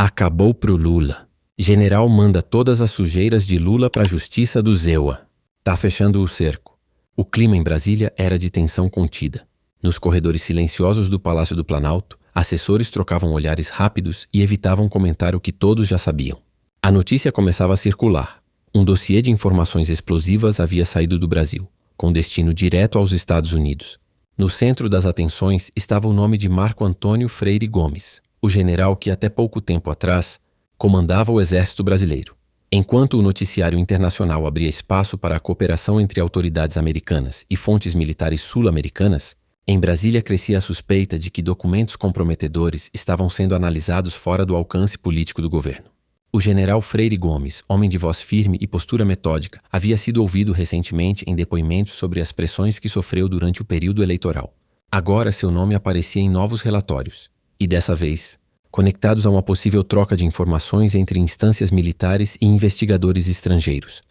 Acabou pro Lula. General manda todas as sujeiras de Lula pra justiça do Zewa. Tá fechando o cerco. O clima em Brasília era de tensão contida. Nos corredores silenciosos do Palácio do Planalto, assessores trocavam olhares rápidos e evitavam comentar o que todos já sabiam. A notícia começava a circular. Um dossiê de informações explosivas havia saído do Brasil, com destino direto aos Estados Unidos. No centro das atenções estava o nome de Marco Antônio Freire Gomes, o general que até pouco tempo atrás comandava o Exército Brasileiro. Enquanto o noticiário internacional abria espaço para a cooperação entre autoridades americanas e fontes militares sul-americanas, em Brasília crescia a suspeita de que documentos comprometedores estavam sendo analisados fora do alcance político do governo. O general Freire Gomes, homem de voz firme e postura metódica, havia sido ouvido recentemente em depoimentos sobre as pressões que sofreu durante o período eleitoral. Agora seu nome aparecia em novos relatórios, e dessa vez, conectados a uma possível troca de informações entre instâncias militares e investigadores estrangeiros.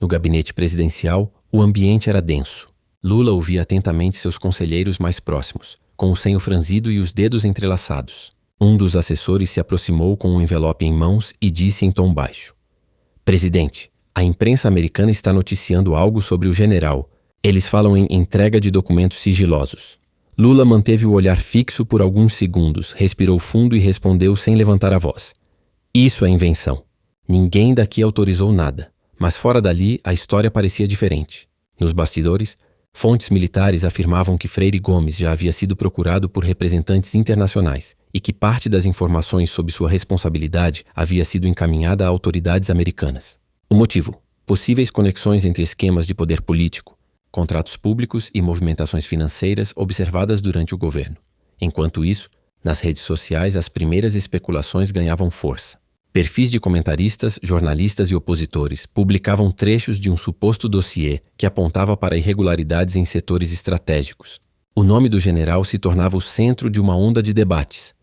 No gabinete presidencial, o ambiente era denso. Lula ouvia atentamente seus conselheiros mais próximos, com o senho franzido e os dedos entrelaçados. Um dos assessores se aproximou com um envelope em mãos e disse em tom baixo: "Presidente, a imprensa americana está noticiando algo sobre o general. Eles falam em entrega de documentos sigilosos." Lula manteve o olhar fixo por alguns segundos, respirou fundo e respondeu sem levantar a voz: "Isso é invenção. Ninguém daqui autorizou nada." Mas fora dali, a história parecia diferente. Nos bastidores, fontes militares afirmavam que Freire Gomes já havia sido procurado por representantes internacionais e que parte das informações sob sua responsabilidade havia sido encaminhada a autoridades americanas. O motivo: possíveis conexões entre esquemas de poder político, contratos públicos e movimentações financeiras observadas durante o governo. Enquanto isso, nas redes sociais as primeiras especulações ganhavam força. Perfis de comentaristas, jornalistas e opositores publicavam trechos de um suposto dossiê que apontava para irregularidades em setores estratégicos. O nome do general se tornava o centro de uma onda de debates.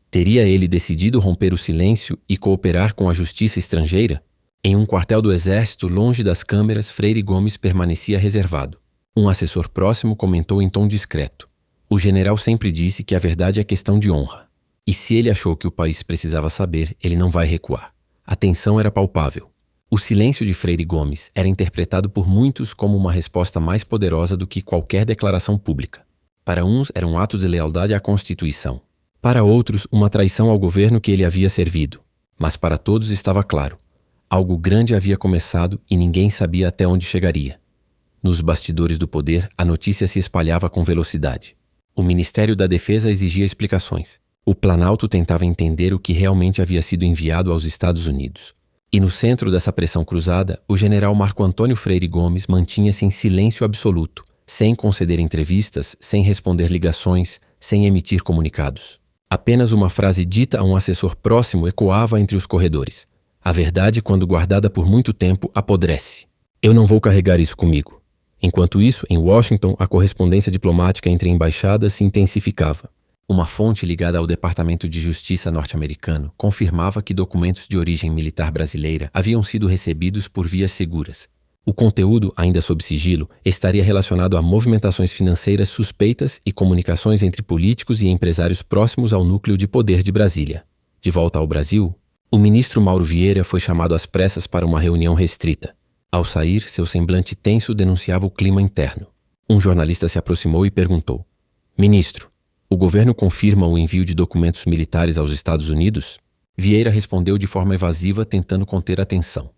Teria ele decidido romper o silêncio e cooperar com a justiça estrangeira? Em um quartel do Exército, longe das câmeras, Freire Gomes permanecia reservado. Um assessor próximo comentou em tom discreto: "O general sempre disse que a verdade é questão de honra. E se ele achou que o país precisava saber, ele não vai recuar." A tensão era palpável. O silêncio de Freire Gomes era interpretado por muitos como uma resposta mais poderosa do que qualquer declaração pública. Para uns era um ato de lealdade à Constituição. Para outros, uma traição ao governo que ele havia servido. Mas para todos estava claro: algo grande havia começado e ninguém sabia até onde chegaria. Nos bastidores do poder, a notícia se espalhava com velocidade. O Ministério da Defesa exigia explicações. O Planalto tentava entender o que realmente havia sido enviado aos Estados Unidos. E no centro dessa pressão cruzada, o general Marco Antônio Freire Gomes mantinha-se em silêncio absoluto, sem conceder entrevistas, sem responder ligações, sem emitir comunicados. Apenas uma frase dita a um assessor próximo ecoava entre os corredores: "A verdade, quando guardada por muito tempo, apodrece. Eu não vou carregar isso comigo." Enquanto isso, em Washington, a correspondência diplomática entre embaixadas se intensificava. Uma fonte ligada ao Departamento de Justiça norte-americano confirmava que documentos de origem militar brasileira haviam sido recebidos por vias seguras. O conteúdo, ainda sob sigilo, estaria relacionado a movimentações financeiras suspeitas e comunicações entre políticos e empresários próximos ao núcleo de poder de Brasília. De volta ao Brasil, o ministro Mauro Vieira foi chamado às pressas para uma reunião restrita. Ao sair, seu semblante tenso denunciava o clima interno. Um jornalista se aproximou e perguntou: "Ministro, o governo confirma o envio de documentos militares aos Estados Unidos?" Vieira respondeu de forma evasiva, tentando conter a tensão: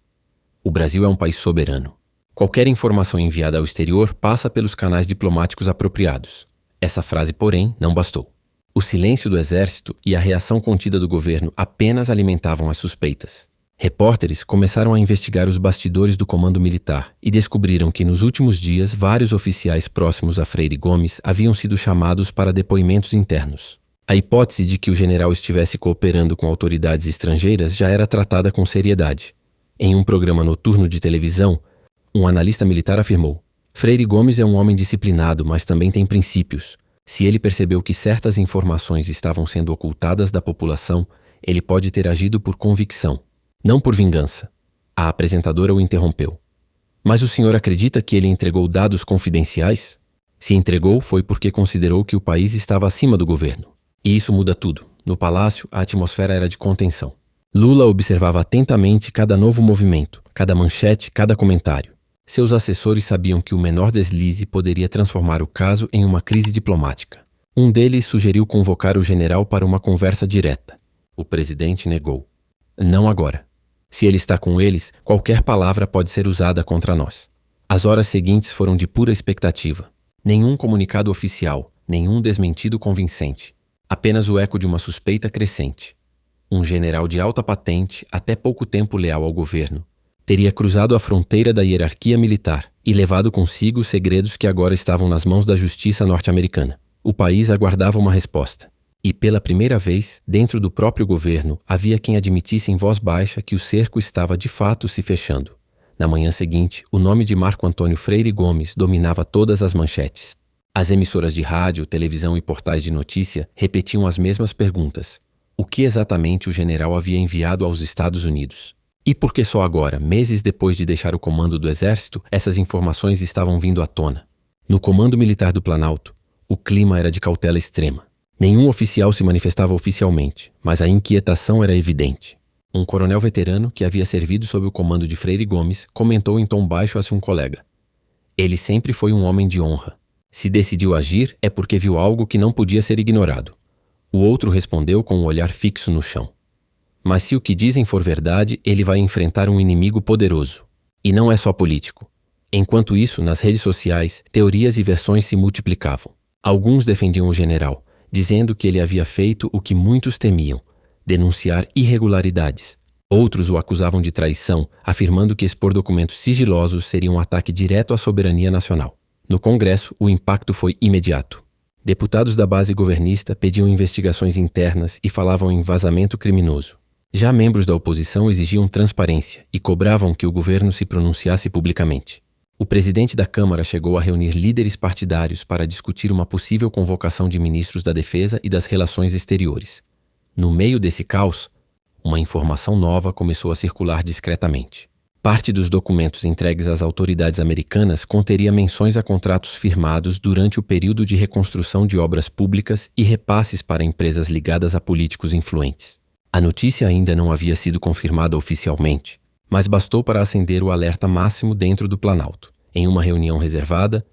"O Brasil é um país soberano. Qualquer informação enviada ao exterior passa pelos canais diplomáticos apropriados." Essa frase, porém, não bastou. O silêncio do Exército e a reação contida do governo apenas alimentavam as suspeitas. Repórteres começaram a investigar os bastidores do comando militar e descobriram que nos últimos dias vários oficiais próximos a Freire Gomes haviam sido chamados para depoimentos internos. A hipótese de que o general estivesse cooperando com autoridades estrangeiras já era tratada com seriedade. Em um programa noturno de televisão, um analista militar afirmou: "Freire Gomes é um homem disciplinado, mas também tem princípios. Se ele percebeu que certas informações estavam sendo ocultadas da população, ele pode ter agido por convicção, não por vingança." A apresentadora o interrompeu: "Mas o senhor acredita que ele entregou dados confidenciais? Se entregou, foi porque considerou que o país estava acima do governo. E isso muda tudo. No palácio, a atmosfera era de contenção. Lula observava atentamente cada novo movimento, cada manchete, cada comentário. Seus assessores sabiam que o menor deslize poderia transformar o caso em uma crise diplomática. Um deles sugeriu convocar o general para uma conversa direta. O presidente negou. Não agora. Se ele está com eles, qualquer palavra pode ser usada contra nós. As horas seguintes foram de pura expectativa. Nenhum comunicado oficial, nenhum desmentido convincente. Apenas o eco de uma suspeita crescente. Um general de alta patente, até pouco tempo leal ao governo, teria cruzado a fronteira da hierarquia militar e levado consigo segredos que agora estavam nas mãos da justiça norte-americana. O país aguardava uma resposta. E pela primeira vez, dentro do próprio governo, havia quem admitisse em voz baixa que o cerco estava de fato se fechando. Na manhã seguinte, o nome de Marco Antônio Freire Gomes dominava todas as manchetes. As emissoras de rádio, televisão e portais de notícia repetiam as mesmas perguntas. O que exatamente o general havia enviado aos Estados Unidos? E por que só agora, meses depois de deixar o comando do Exército, essas informações estavam vindo à tona? No Comando Militar do Planalto, o clima era de cautela extrema. Nenhum oficial se manifestava oficialmente, mas a inquietação era evidente. Um coronel veterano, que havia servido sob o comando de Freire Gomes, comentou em tom baixo a um colega. Ele sempre foi um homem de honra. Se decidiu agir é porque viu algo que não podia ser ignorado. O outro respondeu com um olhar fixo no chão. Mas se o que dizem for verdade, ele vai enfrentar um inimigo poderoso. E não é só político. Enquanto isso, nas redes sociais, teorias e versões se multiplicavam. Alguns defendiam o general, dizendo que ele havia feito o que muitos temiam, denunciar irregularidades. Outros o acusavam de traição, afirmando que expor documentos sigilosos seria um ataque direto à soberania nacional. No Congresso, o impacto foi imediato. Deputados da base governista pediam investigações internas e falavam em vazamento criminoso. Já membros da oposição exigiam transparência e cobravam que o governo se pronunciasse publicamente. O presidente da Câmara chegou a reunir líderes partidários para discutir uma possível convocação de ministros da Defesa e das Relações Exteriores. No meio desse caos, uma informação nova começou a circular discretamente. Parte dos documentos entregues às autoridades americanas conteria menções a contratos firmados durante o período de reconstrução de obras públicas e repasses para empresas ligadas a políticos influentes. A notícia ainda não havia sido confirmada oficialmente, mas bastou para acender o alerta máximo dentro do Planalto. Em uma reunião reservada,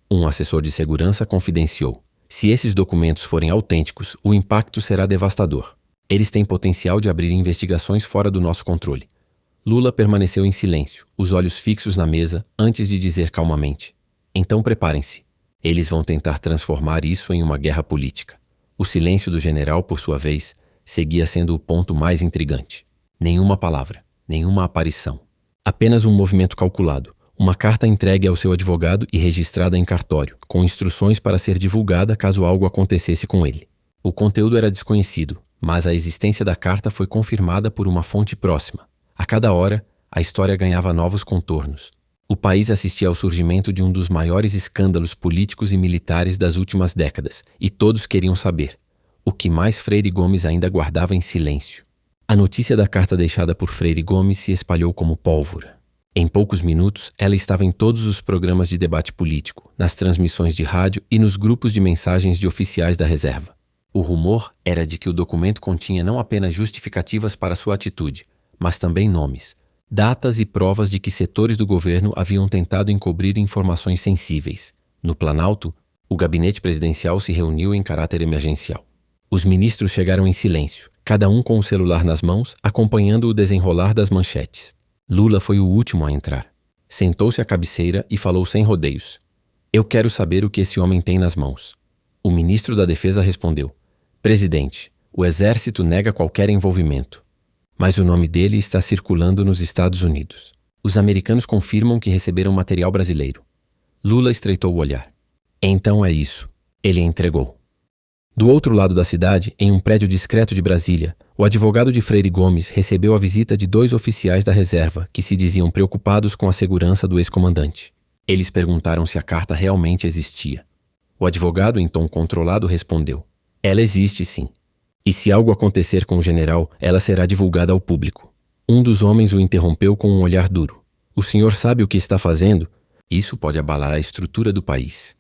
um assessor de segurança confidenciou: se esses documentos forem autênticos, o impacto será devastador. Eles têm potencial de abrir investigações fora do nosso controle. Lula permaneceu em silêncio, os olhos fixos na mesa, antes de dizer calmamente: então preparem-se. Eles vão tentar transformar isso em uma guerra política. O silêncio do general, por sua vez, seguia sendo o ponto mais intrigante. Nenhuma palavra, nenhuma aparição. Apenas um movimento calculado, uma carta entregue ao seu advogado e registrada em cartório, com instruções para ser divulgada caso algo acontecesse com ele. O conteúdo era desconhecido, mas a existência da carta foi confirmada por uma fonte próxima. A cada hora, a história ganhava novos contornos. O país assistia ao surgimento de um dos maiores escândalos políticos e militares das últimas décadas, e todos queriam saber o que mais Freire Gomes ainda guardava em silêncio. A notícia da carta deixada por Freire Gomes se espalhou como pólvora. Em poucos minutos, ela estava em todos os programas de debate político, nas transmissões de rádio e nos grupos de mensagens de oficiais da reserva. O rumor era de que o documento continha não apenas justificativas para sua atitude, mas também nomes, datas e provas de que setores do governo haviam tentado encobrir informações sensíveis. No Planalto, o gabinete presidencial se reuniu em caráter emergencial. Os ministros chegaram em silêncio, cada um com o celular nas mãos, acompanhando o desenrolar das manchetes. Lula foi o último a entrar. Sentou-se à cabeceira e falou sem rodeios: eu quero saber o que esse homem tem nas mãos. O ministro da Defesa respondeu: presidente, o exército nega qualquer envolvimento. Mas o nome dele está circulando nos Estados Unidos. Os americanos confirmam que receberam material brasileiro. Lula estreitou o olhar. Então é isso. Ele entregou. Do outro lado da cidade, em um prédio discreto de Brasília, o advogado de Freire Gomes recebeu a visita de 2 oficiais da reserva que se diziam preocupados com a segurança do ex-comandante. Eles perguntaram se a carta realmente existia. O advogado, em tom controlado, respondeu: ela existe sim. E se algo acontecer com o general, ela será divulgada ao público. Um dos homens o interrompeu com um olhar duro. O senhor sabe o que está fazendo? Isso pode abalar a estrutura do país.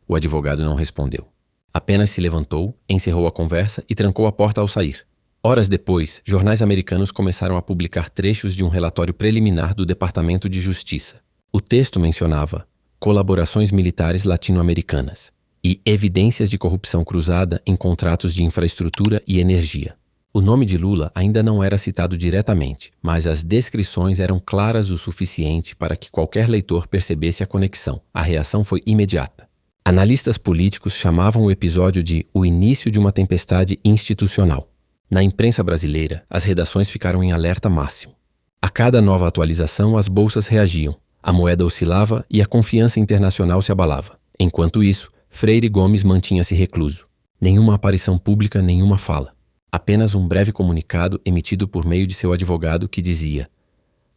O advogado não respondeu. Apenas se levantou, encerrou a conversa e trancou a porta ao sair. Horas depois, jornais americanos começaram a publicar trechos de um relatório preliminar do Departamento de Justiça. O texto mencionava colaborações militares latino-americanas e evidências de corrupção cruzada em contratos de infraestrutura e energia. O nome de Lula ainda não era citado diretamente, mas as descrições eram claras o suficiente para que qualquer leitor percebesse a conexão. A reação foi imediata. Analistas políticos chamavam o episódio de o início de uma tempestade institucional. Na imprensa brasileira, as redações ficaram em alerta máximo. A cada nova atualização, as bolsas reagiam, a moeda oscilava e a confiança internacional se abalava. Enquanto isso, Freire Gomes mantinha-se recluso. Nenhuma aparição pública, nenhuma fala. Apenas um breve comunicado emitido por meio de seu advogado que dizia: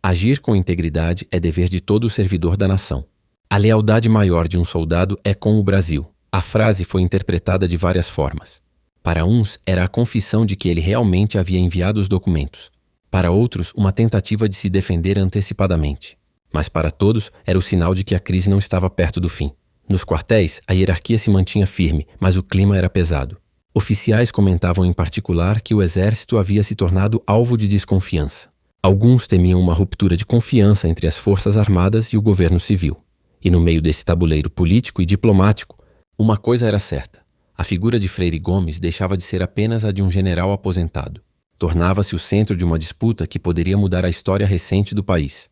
agir com integridade é dever de todo servidor da nação. A lealdade maior de um soldado é com o Brasil. A frase foi interpretada de várias formas. Para uns, era a confissão de que ele realmente havia enviado os documentos. Para outros, uma tentativa de se defender antecipadamente. Mas para todos, era o sinal de que a crise não estava perto do fim. Nos quartéis, a hierarquia se mantinha firme, mas o clima era pesado. Oficiais comentavam em particular que o exército havia se tornado alvo de desconfiança. Alguns temiam uma ruptura de confiança entre as forças armadas e o governo civil. E no meio desse tabuleiro político e diplomático, uma coisa era certa. A figura de Freire Gomes deixava de ser apenas a de um general aposentado. Tornava-se o centro de uma disputa que poderia mudar a história recente do país.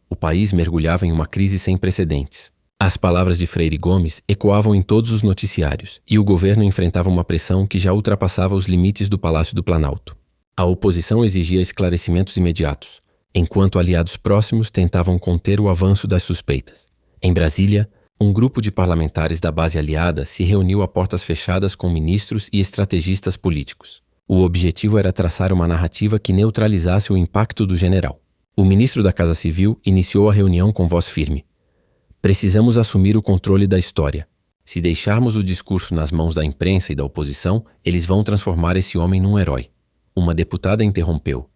O país mergulhava em uma crise sem precedentes. As palavras de Freire Gomes ecoavam em todos os noticiários e o governo enfrentava uma pressão que já ultrapassava os limites do Palácio do Planalto. A oposição exigia esclarecimentos imediatos, enquanto aliados próximos tentavam conter o avanço das suspeitas. Em Brasília, um grupo de parlamentares da base aliada se reuniu a portas fechadas com ministros e estrategistas políticos. O objetivo era traçar uma narrativa que neutralizasse o impacto do general. O ministro da Casa Civil iniciou a reunião com voz firme. Precisamos assumir o controle da história. Se deixarmos o discurso nas mãos da imprensa e da oposição, eles vão transformar esse homem num herói. Uma deputada interrompeu.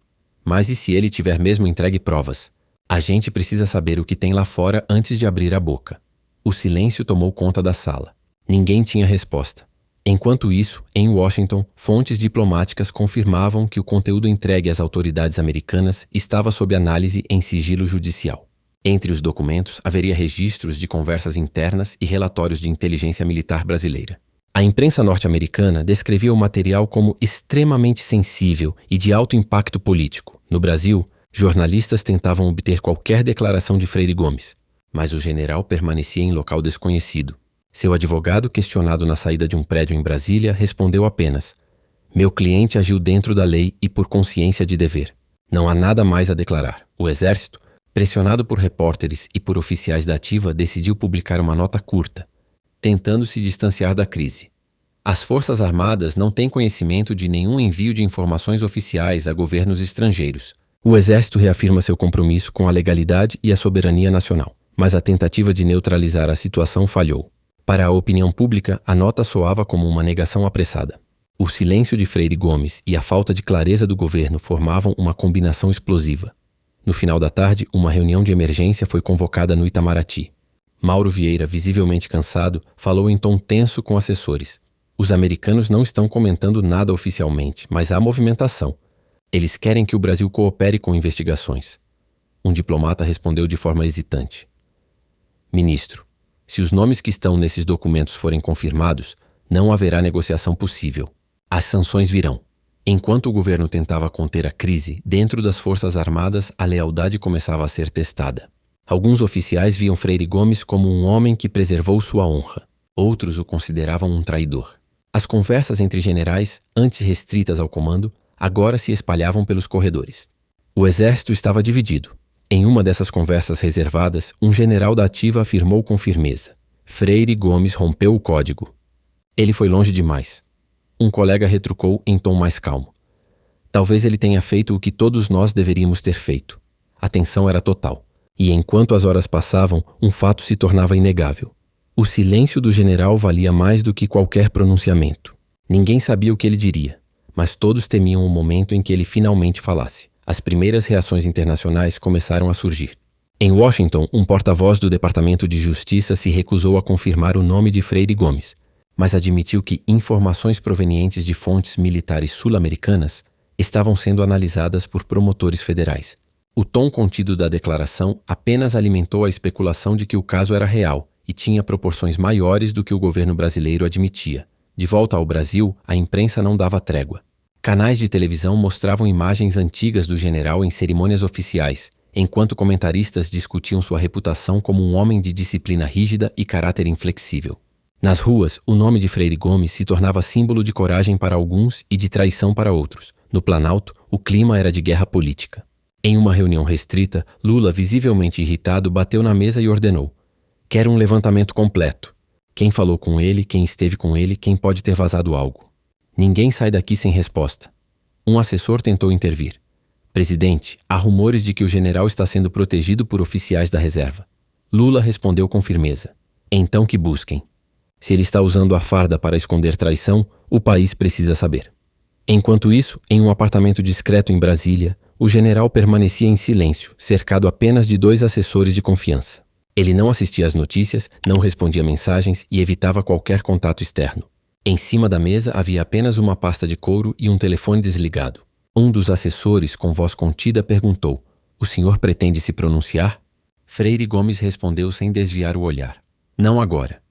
Mas e se ele tiver mesmo entregue provas? A gente precisa saber o que tem lá fora antes de abrir a boca. O silêncio tomou conta da sala. Ninguém tinha resposta. Enquanto isso, em Washington, fontes diplomáticas confirmavam que o conteúdo entregue às autoridades americanas estava sob análise em sigilo judicial. Entre os documentos, haveria registros de conversas internas e relatórios de inteligência militar brasileira. A imprensa norte-americana descrevia o material como extremamente sensível e de alto impacto político. No Brasil, jornalistas tentavam obter qualquer declaração de Freire Gomes, mas o general permanecia em local desconhecido. Seu advogado, questionado na saída de um prédio em Brasília, respondeu apenas: meu cliente agiu dentro da lei e por consciência de dever. Não há nada mais a declarar. O Exército, pressionado por repórteres e por oficiais da ativa, decidiu publicar uma nota curta, tentando se distanciar da crise. As Forças Armadas não têm conhecimento de nenhum envio de informações oficiais a governos estrangeiros. O Exército reafirma seu compromisso com a legalidade e a soberania nacional, mas a tentativa de neutralizar a situação falhou. Para a opinião pública, a nota soava como uma negação apressada. O silêncio de Freire Gomes e a falta de clareza do governo formavam uma combinação explosiva. No final da tarde, uma reunião de emergência foi convocada no Itamaraty. Mauro Vieira, visivelmente cansado, falou em tom tenso com assessores. Os americanos não estão comentando nada oficialmente, mas há movimentação. Eles querem que o Brasil coopere com investigações. Um diplomata respondeu de forma hesitante: ministro, se os nomes que estão nesses documentos forem confirmados, não haverá negociação possível. As sanções virão. Enquanto o governo tentava conter a crise, dentro das Forças Armadas a lealdade começava a ser testada. Alguns oficiais viam Freire Gomes como um homem que preservou sua honra. Outros o consideravam um traidor. As conversas entre generais, antes restritas ao comando, agora se espalhavam pelos corredores. O exército estava dividido. Em uma dessas conversas reservadas, um general da ativa afirmou com firmeza: Freire Gomes rompeu o código. Ele foi longe demais. Um colega retrucou em tom mais calmo: talvez ele tenha feito o que todos nós deveríamos ter feito. A tensão era total. E enquanto as horas passavam, um fato se tornava inegável. O silêncio do general valia mais do que qualquer pronunciamento. Ninguém sabia o que ele diria, mas todos temiam o momento em que ele finalmente falasse. As primeiras reações internacionais começaram a surgir. Em Washington, um porta-voz do Departamento de Justiça se recusou a confirmar o nome de Freire Gomes, mas admitiu que informações provenientes de fontes militares sul-americanas estavam sendo analisadas por promotores federais. O tom contido da declaração apenas alimentou a especulação de que o caso era real e tinha proporções maiores do que o governo brasileiro admitia. De volta ao Brasil, a imprensa não dava trégua. Canais de televisão mostravam imagens antigas do general em cerimônias oficiais, enquanto comentaristas discutiam sua reputação como um homem de disciplina rígida e caráter inflexível. Nas ruas, o nome de Freire Gomes se tornava símbolo de coragem para alguns e de traição para outros. No Planalto, o clima era de guerra política. Em uma reunião restrita, Lula, visivelmente irritado, bateu na mesa e ordenou: "Quero um levantamento completo. Quem falou com ele, quem esteve com ele, quem pode ter vazado algo. Ninguém sai daqui sem resposta." Um assessor tentou intervir. "Presidente, há rumores de que o general está sendo protegido por oficiais da reserva." Lula respondeu com firmeza: "Então que busquem. Se ele está usando a farda para esconder traição, o país precisa saber." Enquanto isso, em um apartamento discreto em Brasília, o general permanecia em silêncio, cercado apenas de 2 assessores de confiança. Ele não assistia às notícias, não respondia mensagens e evitava qualquer contato externo. Em cima da mesa havia apenas uma pasta de couro e um telefone desligado. Um dos assessores, com voz contida, perguntou: "O senhor pretende se pronunciar?" Freire Gomes respondeu sem desviar o olhar: "Não agora.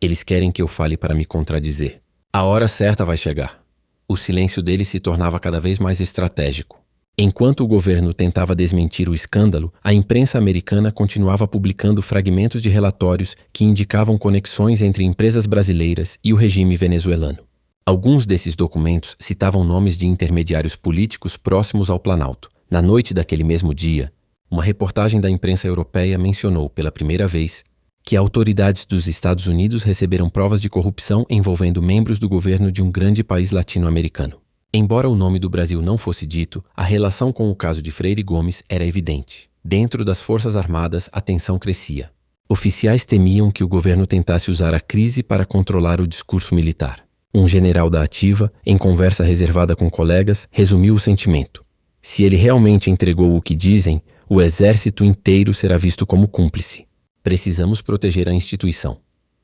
Eles querem que eu fale para me contradizer. A hora certa vai chegar." O silêncio dele se tornava cada vez mais estratégico. Enquanto o governo tentava desmentir o escândalo, a imprensa americana continuava publicando fragmentos de relatórios que indicavam conexões entre empresas brasileiras e o regime venezuelano. Alguns desses documentos citavam nomes de intermediários políticos próximos ao Planalto. Na noite daquele mesmo dia, uma reportagem da imprensa europeia mencionou pela primeira vez que autoridades dos Estados Unidos receberam provas de corrupção envolvendo membros do governo de um grande país latino-americano. Embora o nome do Brasil não fosse dito, a relação com o caso de Freire Gomes era evidente. Dentro das Forças Armadas, a tensão crescia. Oficiais temiam que o governo tentasse usar a crise para controlar o discurso militar. Um general da ativa, em conversa reservada com colegas, resumiu o sentimento: "Se ele realmente entregou o que dizem, o exército inteiro será visto como cúmplice. Precisamos proteger a instituição."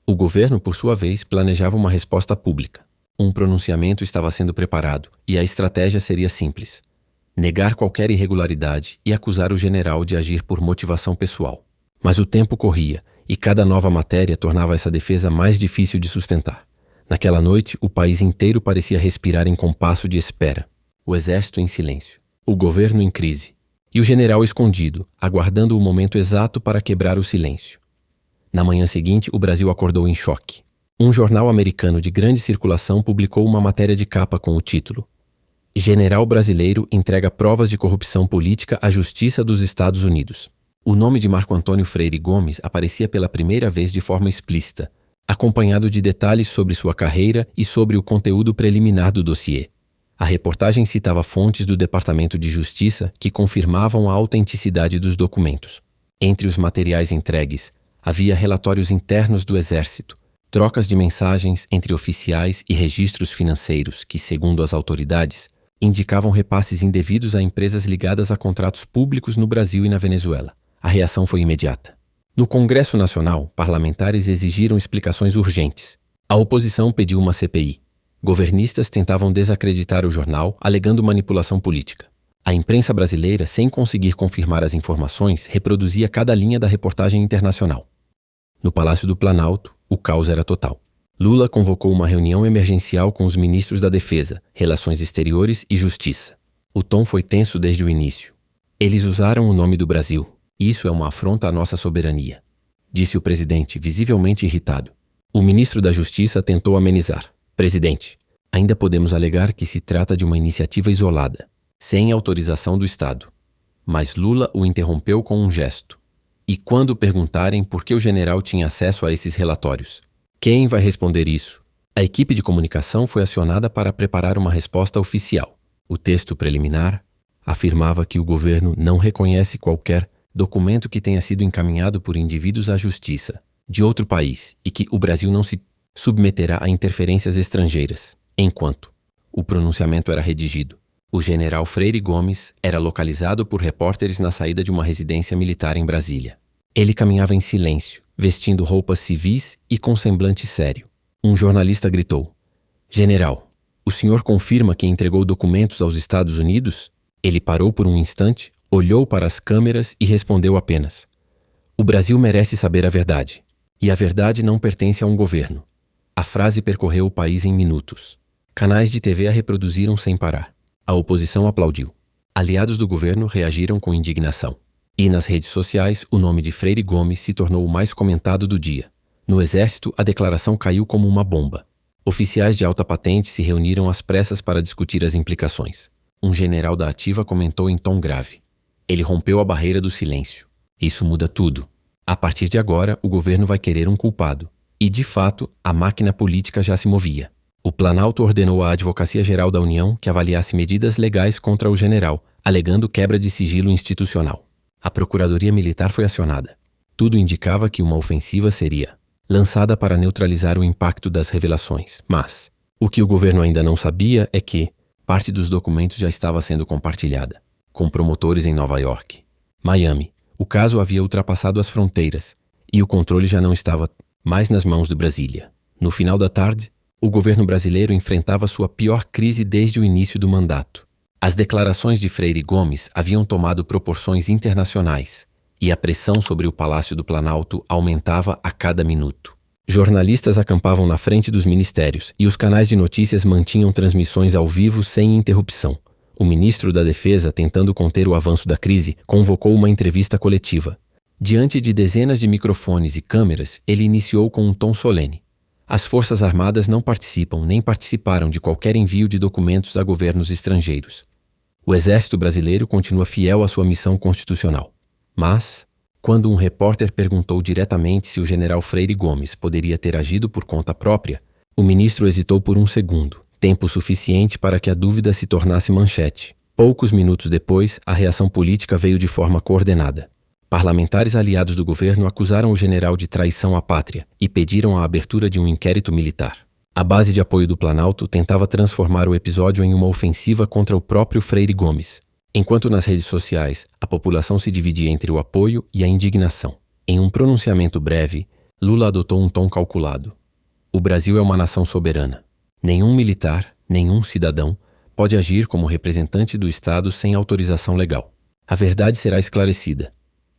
O governo, por sua vez, planejava uma resposta pública. Um pronunciamento estava sendo preparado e a estratégia seria simples: negar qualquer irregularidade e acusar o general de agir por motivação pessoal. Mas o tempo corria e cada nova matéria tornava essa defesa mais difícil de sustentar. Naquela noite, o país inteiro parecia respirar em compasso de espera. O exército em silêncio, o governo em crise e o general escondido, aguardando o momento exato para quebrar o silêncio. Na manhã seguinte, o Brasil acordou em choque. Um jornal americano de grande circulação publicou uma matéria de capa com o título: "General brasileiro entrega provas de corrupção política à Justiça dos Estados Unidos." O nome de Marco Antônio Freire Gomes aparecia pela primeira vez de forma explícita, acompanhado de detalhes sobre sua carreira e sobre o conteúdo preliminar do dossiê. A reportagem citava fontes do Departamento de Justiça que confirmavam a autenticidade dos documentos. Entre os materiais entregues, havia relatórios internos do Exército, trocas de mensagens entre oficiais e registros financeiros que, segundo as autoridades, indicavam repasses indevidos a empresas ligadas a contratos públicos no Brasil e na Venezuela. A reação foi imediata. No Congresso Nacional, parlamentares exigiram explicações urgentes. A oposição pediu uma CPI. Governistas tentavam desacreditar o jornal, alegando manipulação política. A imprensa brasileira, sem conseguir confirmar as informações, reproduzia cada linha da reportagem internacional. No Palácio do Planalto, o caos era total. Lula convocou uma reunião emergencial com os ministros da Defesa, Relações Exteriores e Justiça. O tom foi tenso desde o início. "Eles usaram o nome do Brasil. Isso é uma afronta à nossa soberania", disse o presidente, visivelmente irritado. O ministro da Justiça tentou amenizar. "Presidente, ainda podemos alegar que se trata de uma iniciativa isolada, sem autorização do Estado." Mas Lula o interrompeu com um gesto. "E quando perguntarem por que o general tinha acesso a esses relatórios? Quem vai responder isso?" A equipe de comunicação foi acionada para preparar uma resposta oficial. O texto preliminar afirmava que o governo não reconhece qualquer documento que tenha sido encaminhado por indivíduos à justiça de outro país e que o Brasil não se submeterá a interferências estrangeiras. Enquanto o pronunciamento era redigido, o general Freire Gomes era localizado por repórteres na saída de uma residência militar em Brasília. Ele caminhava em silêncio, vestindo roupas civis e com semblante sério. Um jornalista gritou: "General, o senhor confirma que entregou documentos aos Estados Unidos?" Ele parou por um instante, olhou para as câmeras e respondeu apenas: "O Brasil merece saber a verdade. E a verdade não pertence a um governo." A frase percorreu o país em minutos. Canais de TV a reproduziram sem parar. A oposição aplaudiu. Aliados do governo reagiram com indignação. E nas redes sociais, o nome de Freire Gomes se tornou o mais comentado do dia. No Exército, a declaração caiu como uma bomba. Oficiais de alta patente se reuniram às pressas para discutir as implicações. Um general da ativa comentou em tom grave: "Ele rompeu a barreira do silêncio. Isso muda tudo. A partir de agora, o governo vai querer um culpado." E, de fato, a máquina política já se movia. O Planalto ordenou à Advocacia Geral da União que avaliasse medidas legais contra o general, alegando quebra de sigilo institucional. A Procuradoria Militar foi acionada. Tudo indicava que uma ofensiva seria lançada para neutralizar o impacto das revelações. Mas o que o governo ainda não sabia é que parte dos documentos já estava sendo compartilhada, com promotores em Nova York. Miami. O caso havia ultrapassado as fronteiras e o controle já não estava mais nas mãos de Brasília. No final da tarde, o governo brasileiro enfrentava sua pior crise desde o início do mandato. As declarações de Freire Gomes haviam tomado proporções internacionais e a pressão sobre o Palácio do Planalto aumentava a cada minuto. Jornalistas acampavam na frente dos ministérios e os canais de notícias mantinham transmissões ao vivo sem interrupção. O ministro da Defesa, tentando conter o avanço da crise, convocou uma entrevista coletiva. Diante de dezenas de microfones e câmeras, ele iniciou com um tom solene: "As Forças Armadas não participam nem participaram de qualquer envio de documentos a governos estrangeiros. O Exército Brasileiro continua fiel à sua missão constitucional." Mas, quando um repórter perguntou diretamente se o general Freire Gomes poderia ter agido por conta própria, o ministro hesitou por um segundo, tempo suficiente para que a dúvida se tornasse manchete. Poucos minutos depois, a reação política veio de forma coordenada. Parlamentares aliados do governo acusaram o general de traição à pátria e pediram a abertura de um inquérito militar. A base de apoio do Planalto tentava transformar o episódio em uma ofensiva contra o próprio Freire Gomes, enquanto nas redes sociais a população se dividia entre o apoio e a indignação. Em um pronunciamento breve, Lula adotou um tom calculado: "O Brasil é uma nação soberana. Nenhum militar, nenhum cidadão pode agir como representante do Estado sem autorização legal. A verdade será esclarecida."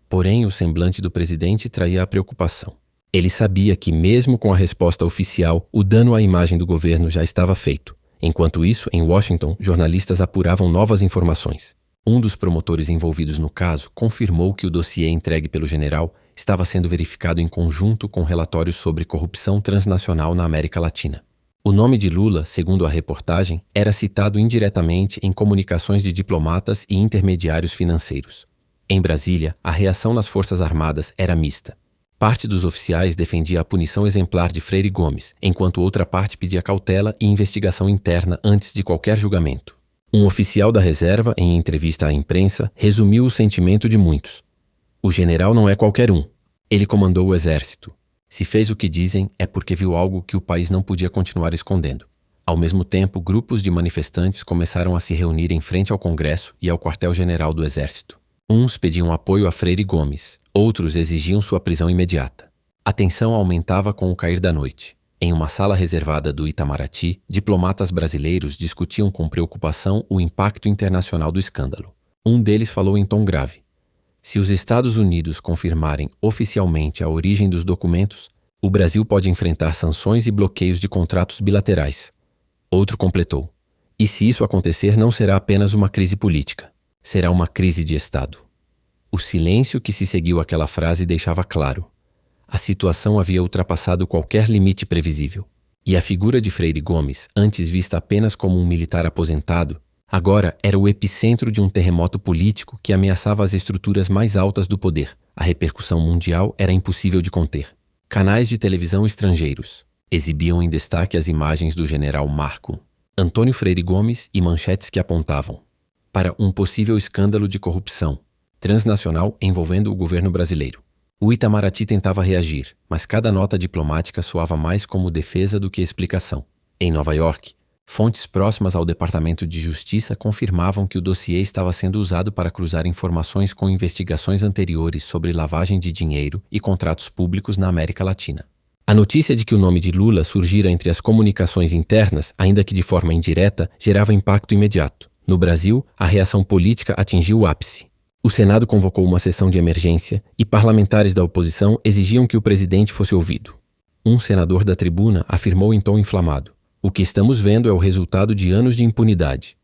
Porém, o semblante do presidente traía a preocupação. Ele sabia que, mesmo com a resposta oficial, o dano à imagem do governo já estava feito. Enquanto isso, em Washington, jornalistas apuravam novas informações. Um dos promotores envolvidos no caso confirmou que o dossiê entregue pelo general estava sendo verificado em conjunto com relatórios sobre corrupção transnacional na América Latina. O nome de Lula, segundo a reportagem, era citado indiretamente em comunicações de diplomatas e intermediários financeiros. Em Brasília, a reação nas Forças Armadas era mista. Parte dos oficiais defendia a punição exemplar de Freire Gomes, enquanto outra parte pedia cautela e investigação interna antes de qualquer julgamento. Um oficial da reserva, em entrevista à imprensa, resumiu o sentimento de muitos: "O general não é qualquer um. Ele comandou o exército. Se fez o que dizem, é porque viu algo que o país não podia continuar escondendo." Ao mesmo tempo, grupos de manifestantes começaram a se reunir em frente ao Congresso e ao quartel-general do Exército. Uns pediam apoio a Freire Gomes, outros exigiam sua prisão imediata. A tensão aumentava com o cair da noite. Em uma sala reservada do Itamaraty, diplomatas brasileiros discutiam com preocupação o impacto internacional do escândalo. Um deles falou em tom grave: "Se os Estados Unidos confirmarem oficialmente a origem dos documentos, o Brasil pode enfrentar sanções e bloqueios de contratos bilaterais." Outro completou: "E se isso acontecer, não será apenas uma crise política. Será uma crise de Estado." O silêncio que se seguiu àquela frase deixava claro: a situação havia ultrapassado qualquer limite previsível. E a figura de Freire Gomes, antes vista apenas como um militar aposentado, agora era o epicentro de um terremoto político que ameaçava as estruturas mais altas do poder. A repercussão mundial era impossível de conter. Canais de televisão estrangeiros exibiam em destaque as imagens do general Marco Antônio Freire Gomes e manchetes que apontavam para um possível escândalo de corrupção transnacional envolvendo o governo brasileiro. O Itamaraty tentava reagir, mas cada nota diplomática soava mais como defesa do que explicação. Em Nova York, fontes próximas ao Departamento de Justiça confirmavam que o dossiê estava sendo usado para cruzar informações com investigações anteriores sobre lavagem de dinheiro e contratos públicos na América Latina. A notícia de que o nome de Lula surgira entre as comunicações internas, ainda que de forma indireta, gerava impacto imediato. No Brasil, a reação política atingiu o ápice. O Senado convocou uma sessão de emergência e parlamentares da oposição exigiam que o presidente fosse ouvido. Um senador da tribuna afirmou em tom inflamado: "O que estamos vendo é o resultado de anos de impunidade.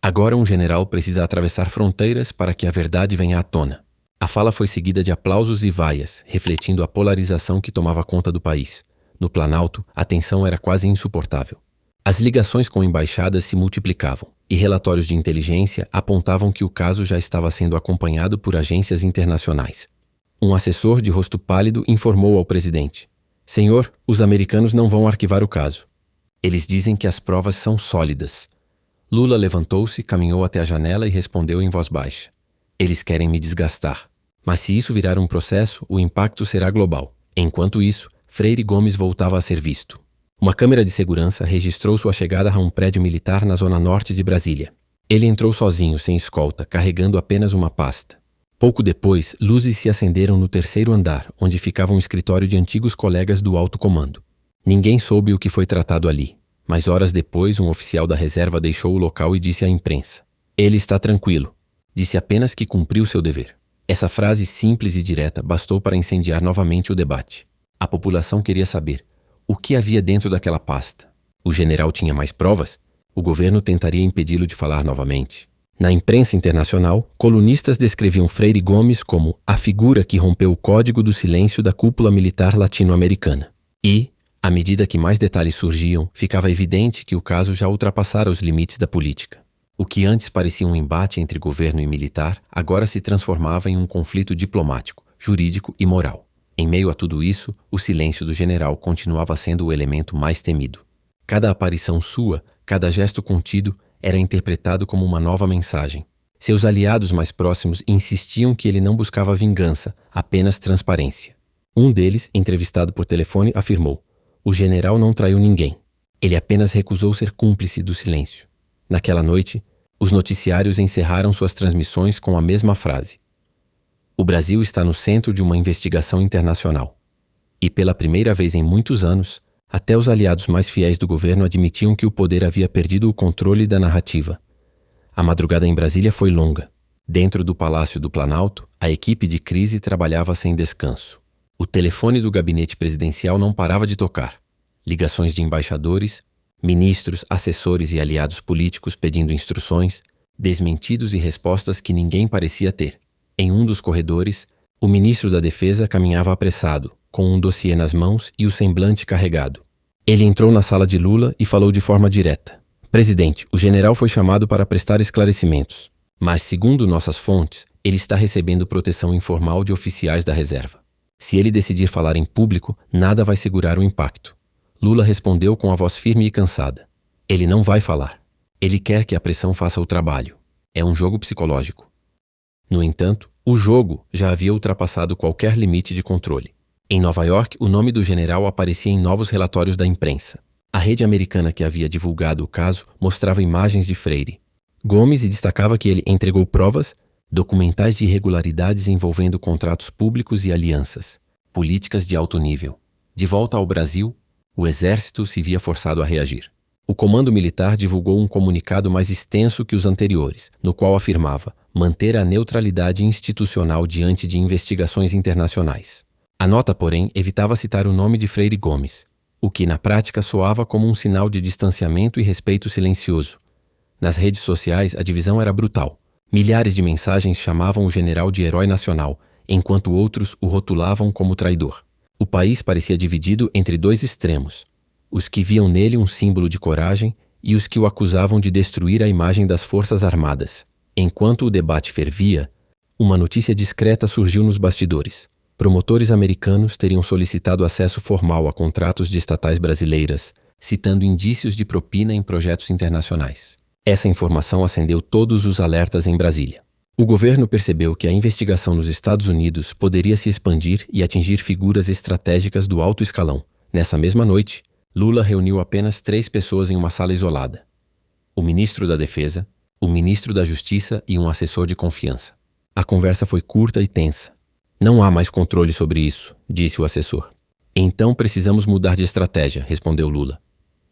Agora um general precisa atravessar fronteiras para que a verdade venha à tona." A fala foi seguida de aplausos e vaias, refletindo a polarização que tomava conta do país. No Planalto, a tensão era quase insuportável. As ligações com embaixadas se multiplicavam, e relatórios de inteligência apontavam que o caso já estava sendo acompanhado por agências internacionais. Um assessor de rosto pálido informou ao presidente: "Senhor, os americanos não vão arquivar o caso. Eles dizem que as provas são sólidas." Lula levantou-se, caminhou até a janela e respondeu em voz baixa: "Eles querem me desgastar. Mas se isso virar um processo, o impacto será global." Enquanto isso, Freire Gomes voltava a ser visto. Uma câmera de segurança registrou sua chegada a um prédio militar na zona norte de Brasília. Ele entrou sozinho, sem escolta, carregando apenas uma pasta. Pouco depois, luzes se acenderam no terceiro andar, onde ficava um escritório de antigos colegas do alto comando. Ninguém soube o que foi tratado ali, mas horas depois um oficial da reserva deixou o local e disse à imprensa: "Ele está tranquilo. Disse apenas que cumpriu seu dever." Essa frase simples e direta bastou para incendiar novamente o debate. A população queria saber o que havia dentro daquela pasta. O general tinha mais provas? O governo tentaria impedi-lo de falar novamente. Na imprensa internacional, colunistas descreviam Freire Gomes como a figura que rompeu o código do silêncio da cúpula militar latino-americana. E, à medida que mais detalhes surgiam, ficava evidente que o caso já ultrapassara os limites da política. O que antes parecia um embate entre governo e militar, agora se transformava em um conflito diplomático, jurídico e moral. Em meio a tudo isso, o silêncio do general continuava sendo o elemento mais temido. Cada aparição sua, cada gesto contido, era interpretado como uma nova mensagem. Seus aliados mais próximos insistiam que ele não buscava vingança, apenas transparência. Um deles, entrevistado por telefone, afirmou: "O general não traiu ninguém. Ele apenas recusou ser cúmplice do silêncio." Naquela noite, os noticiários encerraram suas transmissões com a mesma frase: "O Brasil está no centro de uma investigação internacional." E pela primeira vez em muitos anos, até os aliados mais fiéis do governo admitiam que o poder havia perdido o controle da narrativa. A madrugada em Brasília foi longa. Dentro do Palácio do Planalto, a equipe de crise trabalhava sem descanso. O telefone do gabinete presidencial não parava de tocar. Ligações de embaixadores, ministros, assessores e aliados políticos pedindo instruções, desmentidos e respostas que ninguém parecia ter. Em um dos corredores, o ministro da Defesa caminhava apressado, com um dossiê nas mãos e o semblante carregado. Ele entrou na sala de Lula e falou de forma direta: "Presidente, o general foi chamado para prestar esclarecimentos, mas, segundo nossas fontes, ele está recebendo proteção informal de oficiais da reserva. Se ele decidir falar em público, nada vai segurar o impacto." Lula respondeu com a voz firme e cansada: "Ele não vai falar. Ele quer que a pressão faça o trabalho. É um jogo psicológico." No entanto, o jogo já havia ultrapassado qualquer limite de controle. Em Nova York, o nome do general aparecia em novos relatórios da imprensa. A rede americana que havia divulgado o caso mostrava imagens de Freire Gomes e destacava que ele entregou provas documentais de irregularidades envolvendo contratos públicos e alianças, políticas de alto nível. De volta ao Brasil, o exército se via forçado a reagir. O comando militar divulgou um comunicado mais extenso que os anteriores, no qual afirmava manter a neutralidade institucional diante de investigações internacionais. A nota, porém, evitava citar o nome de Freire Gomes, o que na prática soava como um sinal de distanciamento e respeito silencioso. Nas redes sociais, a divisão era brutal. Milhares de mensagens chamavam o general de herói nacional, enquanto outros o rotulavam como traidor. O país parecia dividido entre dois extremos: os que viam nele um símbolo de coragem e os que o acusavam de destruir a imagem das Forças Armadas. Enquanto o debate fervia, uma notícia discreta surgiu nos bastidores. Promotores americanos teriam solicitado acesso formal a contratos de estatais brasileiras, citando indícios de propina em projetos internacionais. Essa informação acendeu todos os alertas em Brasília. O governo percebeu que a investigação nos Estados Unidos poderia se expandir e atingir figuras estratégicas do alto escalão. Nessa mesma noite, Lula reuniu apenas 3 pessoas em uma sala isolada: o ministro da Defesa, o ministro da Justiça e um assessor de confiança. A conversa foi curta e tensa. "Não há mais controle sobre isso", disse o assessor. Então precisamos mudar de estratégia, respondeu Lula.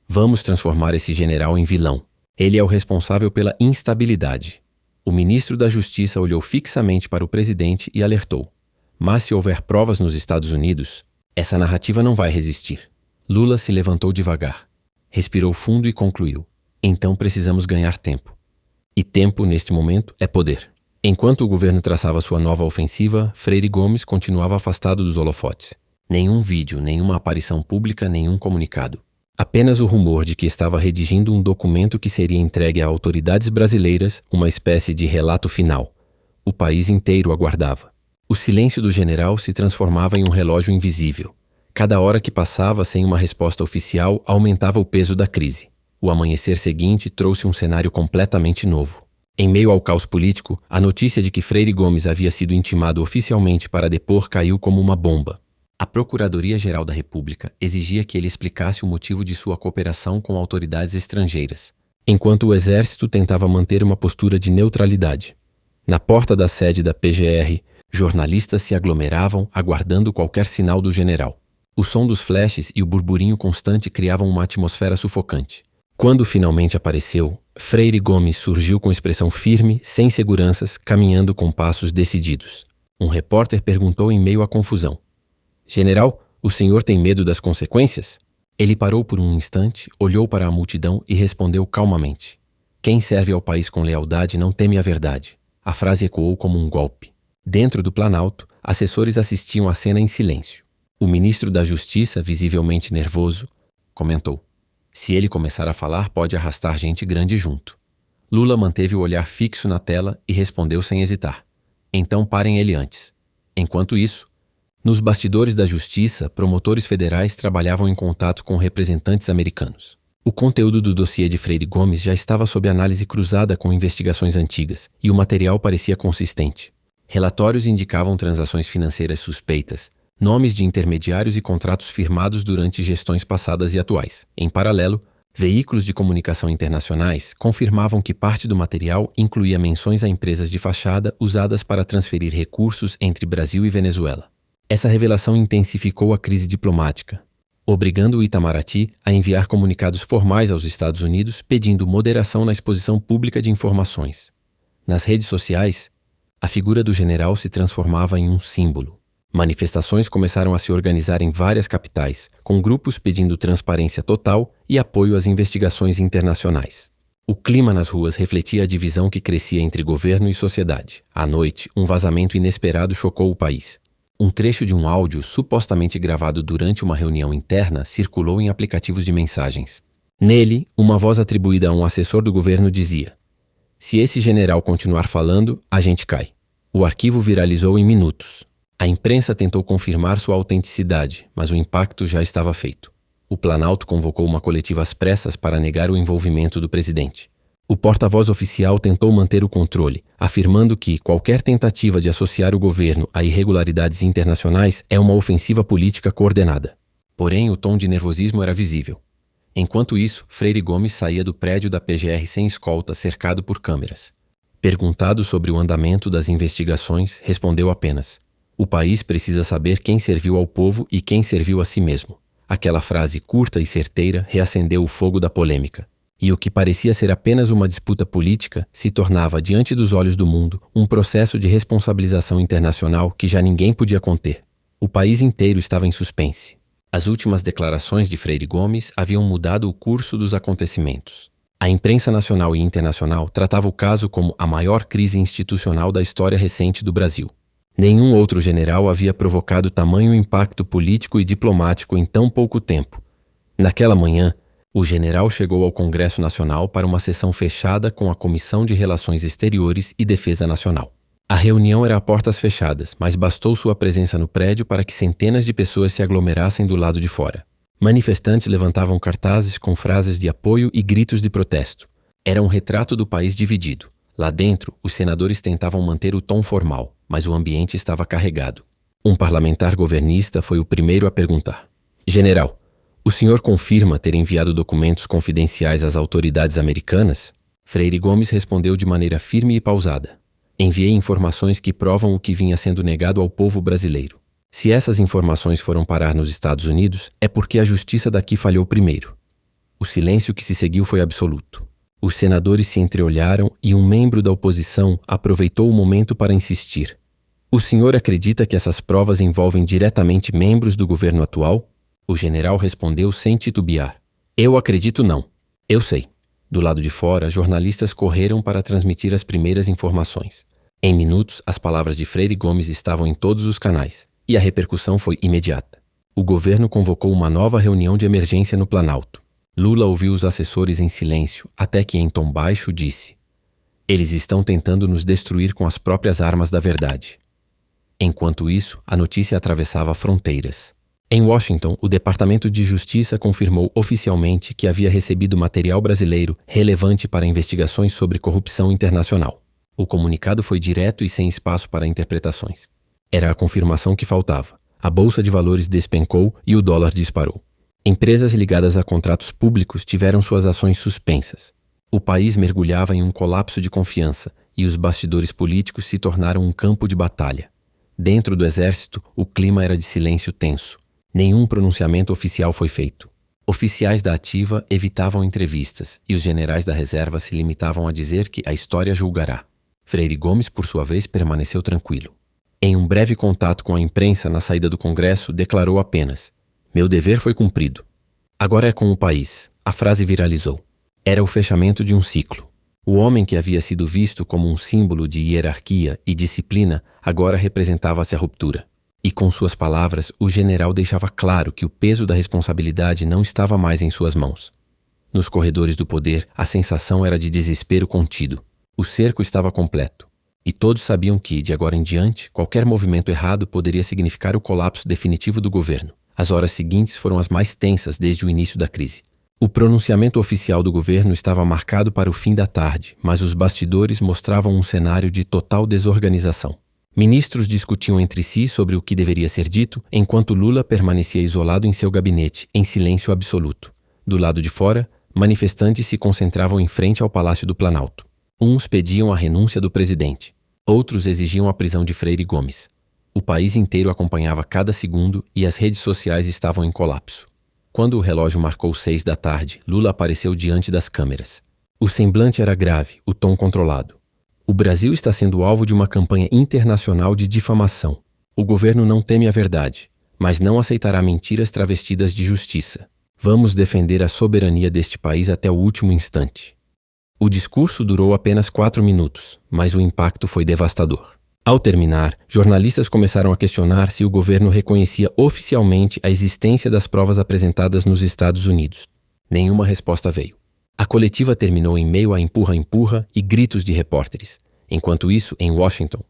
Vamos transformar esse general em vilão. Ele é o responsável pela instabilidade. O ministro da Justiça olhou fixamente para o presidente e alertou. Mas se houver provas nos Estados Unidos, essa narrativa não vai resistir. Lula se levantou devagar, respirou fundo e concluiu. Então precisamos ganhar tempo. E tempo, neste momento, é poder. Enquanto o governo traçava sua nova ofensiva, Freire Gomes continuava afastado dos holofotes. Nenhum vídeo, nenhuma aparição pública, nenhum comunicado. Apenas o rumor de que estava redigindo um documento que seria entregue a autoridades brasileiras, uma espécie de relato final. O país inteiro aguardava. O silêncio do general se transformava em um relógio invisível. Cada hora que passava sem uma resposta oficial aumentava o peso da crise. O amanhecer seguinte trouxe um cenário completamente novo. Em meio ao caos político, a notícia de que Freire Gomes havia sido intimado oficialmente para depor caiu como uma bomba. A Procuradoria-Geral da República exigia que ele explicasse o motivo de sua cooperação com autoridades estrangeiras, enquanto o Exército tentava manter uma postura de neutralidade. Na porta da sede da PGR, jornalistas se aglomeravam aguardando qualquer sinal do general. O som dos flashes e o burburinho constante criavam uma atmosfera sufocante. Quando finalmente apareceu, Freire Gomes surgiu com expressão firme, sem seguranças, caminhando com passos decididos. Um repórter perguntou em meio à confusão. General, o senhor tem medo das consequências? Ele parou por um instante, olhou para a multidão e respondeu calmamente. Quem serve ao país com lealdade não teme a verdade. A frase ecoou como um golpe. Dentro do Planalto, assessores assistiam à cena em silêncio. O ministro da Justiça, visivelmente nervoso, comentou. Se ele começar a falar, pode arrastar gente grande junto. Lula manteve o olhar fixo na tela e respondeu sem hesitar. Então parem ele antes. Enquanto isso, nos bastidores da Justiça, promotores federais trabalhavam em contato com representantes americanos. O conteúdo do dossiê de Freire Gomes já estava sob análise cruzada com investigações antigas, e o material parecia consistente. Relatórios indicavam transações financeiras suspeitas, nomes de intermediários e contratos firmados durante gestões passadas e atuais. Em paralelo, veículos de comunicação internacionais confirmavam que parte do material incluía menções a empresas de fachada usadas para transferir recursos entre Brasil e Venezuela. Essa revelação intensificou a crise diplomática, obrigando o Itamaraty a enviar comunicados formais aos Estados Unidos pedindo moderação na exposição pública de informações. Nas redes sociais, a figura do general se transformava em um símbolo. Manifestações começaram a se organizar em várias capitais, com grupos pedindo transparência total e apoio às investigações internacionais. O clima nas ruas refletia a divisão que crescia entre governo e sociedade. À noite, um vazamento inesperado chocou o país. Um trecho de um áudio supostamente gravado durante uma reunião interna circulou em aplicativos de mensagens. Nele, uma voz atribuída a um assessor do governo dizia: "Se esse general continuar falando, a gente cai." O arquivo viralizou em minutos. A imprensa tentou confirmar sua autenticidade, mas o impacto já estava feito. O Planalto convocou uma coletiva às pressas para negar o envolvimento do presidente. O porta-voz oficial tentou manter o controle, afirmando que qualquer tentativa de associar o governo a irregularidades internacionais é uma ofensiva política coordenada. Porém, o tom de nervosismo era visível. Enquanto isso, Freire Gomes saía do prédio da PGR sem escolta, cercado por câmeras. Perguntado sobre o andamento das investigações, respondeu apenas: "O país precisa saber quem serviu ao povo e quem serviu a si mesmo." Aquela frase curta e certeira reacendeu o fogo da polêmica. E o que parecia ser apenas uma disputa política se tornava, diante dos olhos do mundo, um processo de responsabilização internacional que já ninguém podia conter. O país inteiro estava em suspense. As últimas declarações de Freire Gomes haviam mudado o curso dos acontecimentos. A imprensa nacional e internacional tratava o caso como a maior crise institucional da história recente do Brasil. Nenhum outro general havia provocado tamanho impacto político e diplomático em tão pouco tempo. Naquela manhã, o general chegou ao Congresso Nacional para uma sessão fechada com a Comissão de Relações Exteriores e Defesa Nacional. A reunião era a portas fechadas, mas bastou sua presença no prédio para que centenas de pessoas se aglomerassem do lado de fora. Manifestantes levantavam cartazes com frases de apoio e gritos de protesto. Era um retrato do país dividido. Lá dentro, os senadores tentavam manter o tom formal, mas o ambiente estava carregado. Um parlamentar governista foi o primeiro a perguntar: "General, o senhor confirma ter enviado documentos confidenciais às autoridades americanas?" Freire Gomes respondeu de maneira firme e pausada: "Enviei informações que provam o que vinha sendo negado ao povo brasileiro." Se essas informações foram parar nos Estados Unidos, é porque a justiça daqui falhou primeiro. O silêncio que se seguiu foi absoluto. Os senadores se entreolharam e um membro da oposição aproveitou o momento para insistir. O senhor acredita que essas provas envolvem diretamente membros do governo atual? O general respondeu sem titubear. Eu acredito não. Eu sei. Do lado de fora, jornalistas correram para transmitir as primeiras informações. Em minutos, as palavras de Freire Gomes estavam em todos os canais, e a repercussão foi imediata. O governo convocou uma nova reunião de emergência no Planalto. Lula ouviu os assessores em silêncio, até que em tom baixo disse: eles estão tentando nos destruir com as próprias armas da verdade. Enquanto isso, a notícia atravessava fronteiras. Em Washington, o Departamento de Justiça confirmou oficialmente que havia recebido material brasileiro relevante para investigações sobre corrupção internacional. O comunicado foi direto e sem espaço para interpretações. Era a confirmação que faltava. A bolsa de valores despencou e o dólar disparou. Empresas ligadas a contratos públicos tiveram suas ações suspensas. O país mergulhava em um colapso de confiança e os bastidores políticos se tornaram um campo de batalha. Dentro do exército, o clima era de silêncio tenso. Nenhum pronunciamento oficial foi feito. Oficiais da ativa evitavam entrevistas e os generais da reserva se limitavam a dizer que a história julgará. Freire Gomes, por sua vez, permaneceu tranquilo. Em um breve contato com a imprensa na saída do Congresso, declarou apenas: meu dever foi cumprido. Agora é com o país. A frase viralizou. Era o fechamento de um ciclo. O homem que havia sido visto como um símbolo de hierarquia e disciplina agora representava-se a ruptura. E com suas palavras, o general deixava claro que o peso da responsabilidade não estava mais em suas mãos. Nos corredores do poder, a sensação era de desespero contido. O cerco estava completo. E todos sabiam que, de agora em diante, qualquer movimento errado poderia significar o colapso definitivo do governo. As horas seguintes foram as mais tensas desde o início da crise. O pronunciamento oficial do governo estava marcado para o fim da tarde, mas os bastidores mostravam um cenário de total desorganização. Ministros discutiam entre si sobre o que deveria ser dito, enquanto Lula permanecia isolado em seu gabinete, em silêncio absoluto. Do lado de fora, manifestantes se concentravam em frente ao Palácio do Planalto. Uns pediam a renúncia do presidente. Outros exigiam a prisão de Freire Gomes. O país inteiro acompanhava cada segundo e as redes sociais estavam em colapso. Quando o relógio marcou 6 da tarde, Lula apareceu diante das câmeras. O semblante era grave, o tom controlado. O Brasil está sendo alvo de uma campanha internacional de difamação. O governo não teme a verdade, mas não aceitará mentiras travestidas de justiça. Vamos defender a soberania deste país até o último instante. O discurso durou apenas 4 minutos, mas o impacto foi devastador. Ao terminar, jornalistas começaram a questionar se o governo reconhecia oficialmente a existência das provas apresentadas nos Estados Unidos. Nenhuma resposta veio. A coletiva terminou em meio a empurra-empurra e gritos de repórteres. Enquanto isso, em Washington,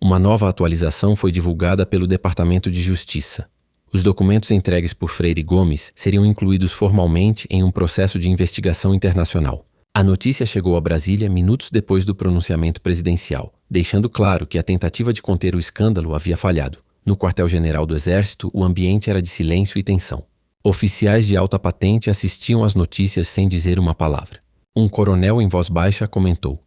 uma nova atualização foi divulgada pelo Departamento de Justiça. Os documentos entregues por Freire Gomes seriam incluídos formalmente em um processo de investigação internacional. A notícia chegou a Brasília minutos depois do pronunciamento presidencial, deixando claro que a tentativa de conter o escândalo havia falhado. No quartel-general do Exército, o ambiente era de silêncio e tensão. Oficiais de alta patente assistiam às notícias sem dizer uma palavra. Um coronel em voz baixa comentou: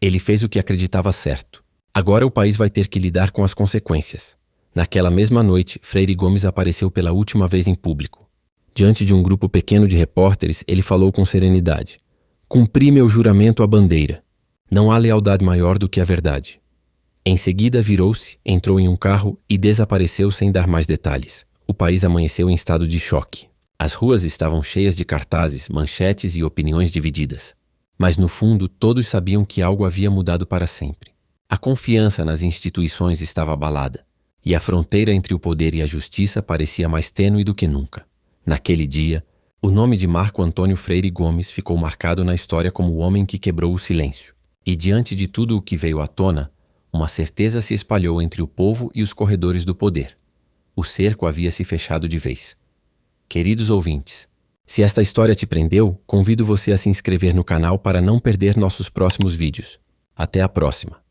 ele fez o que acreditava certo. Agora o país vai ter que lidar com as consequências. Naquela mesma noite, Freire Gomes apareceu pela última vez em público. Diante de um grupo pequeno de repórteres, ele falou com serenidade: cumpri meu juramento à bandeira. Não há lealdade maior do que a verdade. Em seguida virou-se, entrou em um carro e desapareceu sem dar mais detalhes. O país amanheceu em estado de choque. As ruas estavam cheias de cartazes, manchetes e opiniões divididas. Mas no fundo todos sabiam que algo havia mudado para sempre. A confiança nas instituições estava abalada, e a fronteira entre o poder e a justiça parecia mais tênue do que nunca. Naquele dia, o nome de Marco Antônio Freire Gomes ficou marcado na história como o homem que quebrou o silêncio. E diante de tudo o que veio à tona, uma certeza se espalhou entre o povo e os corredores do poder. O cerco havia se fechado de vez. Queridos ouvintes, se esta história te prendeu, convido você a se inscrever no canal para não perder nossos próximos vídeos. Até a próxima!